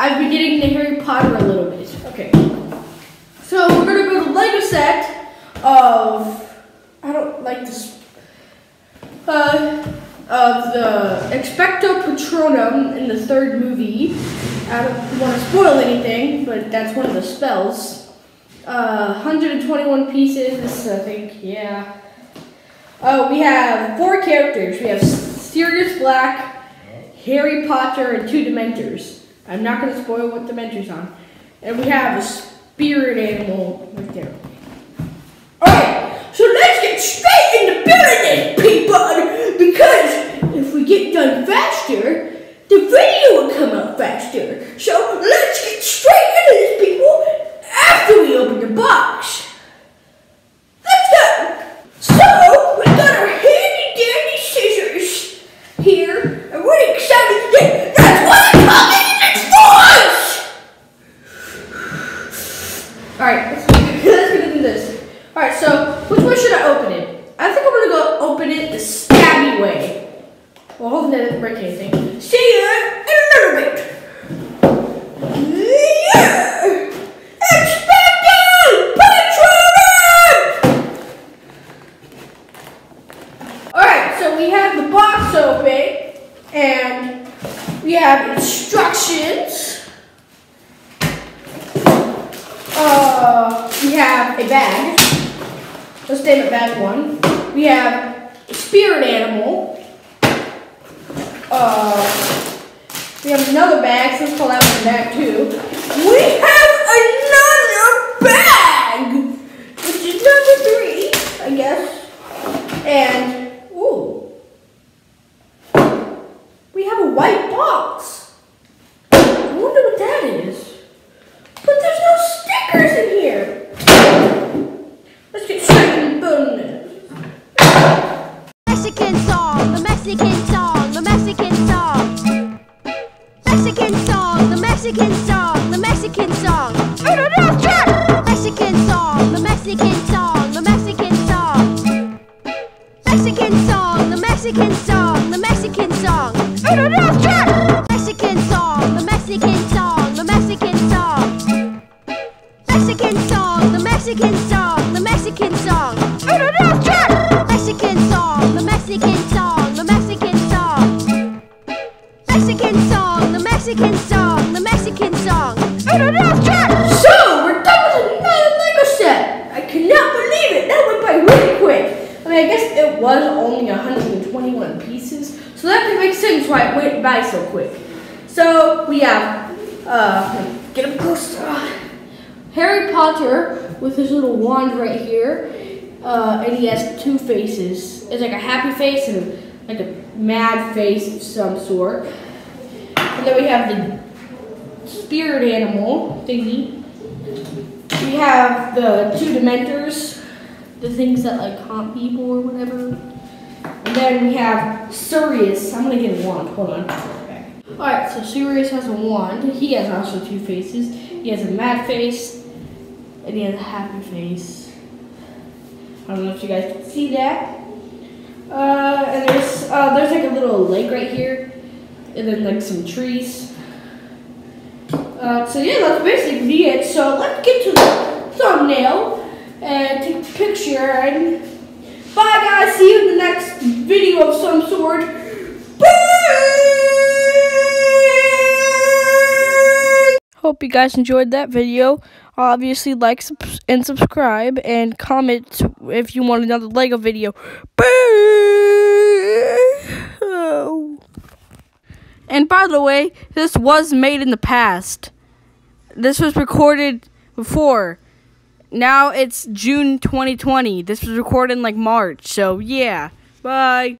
I've been getting into Harry Potter a little bit. Okay. So we're gonna build a Lego set of, I don't like this, of the Expecto Patronum in the third movie. I don't want to spoil anything, but that's one of the spells. 121 pieces, this is, I think, yeah. Oh, we have 4 characters. We have Sirius Black, Harry Potter, and 2 dementors. I'm not going to spoil what dementors on. And we have a spirit animal right there. Alright, so let's get straight into building this, people! Because if we get done faster, the video will come out faster. So let's get straight into this, people, after we open the box. Let's go! So, we got our handy dandy scissors here, and we're excited to get, that's what I'm talking next voice! Alright, let's get into this. Alright, so which way should I open it? I think I'm gonna go open it the stabby way. Well, hopefully that doesn't break anything. See you in a little bit. Yeah! Expecto Patronum! Alright, so we have the box open, and we have instructions. We have a bag. Let's name it bag 1. We have a spirit animal. We have another bag, so let's call that one bag 2. We have another bag, which is number 3, I guess. And, ooh, we have a white box. I wonder what that is. But there's no stickers in here. Let's get straight into building it. Mexican song, the Mexican song, the Mexican song. Mexican song, the Mexican song, the Mexican song. Mexican song, the Mexican song, the Mexican song. Mexican song, the Mexican song, the Mexican song. Mexican song, the Mexican song, the Mexican song. Mexican song, the Mexican song, the Mexican song. Mexican song, the Mexican song, the Mexican song. Mexican song, the Mexican song, the Mexican song. So, we're done with another Lego set. I cannot believe it. That went by really quick. I mean, I guess it was only 121 pieces, so that can make sense why it went by so quick. So, we have, get up close. Harry Potter with his little wand right here, and he has 2 faces. It's like a happy face and like a mad face of some sort. And then we have the spirit animal thingy. We have the 2 dementors, the things that like haunt people or whatever. And then we have Sirius. I'm gonna get a wand. Hold on. Okay. Alright, so Sirius has a wand. He has also 2 faces. He has a mad face and he has a happy face. I don't know if you guys can see that. And there's like a little lake right here, and then like some trees. So yeah, that's basically it. So let's get to the thumbnail and take a picture. And bye guys, see you in the next video of some sort. Bye! Hope you guys enjoyed that video. Obviously, like and subscribe and comment if you want another Lego video. And by the way, this was made in the past. This was recorded before. Now it's June 2020. This was recorded in like March. So yeah, bye.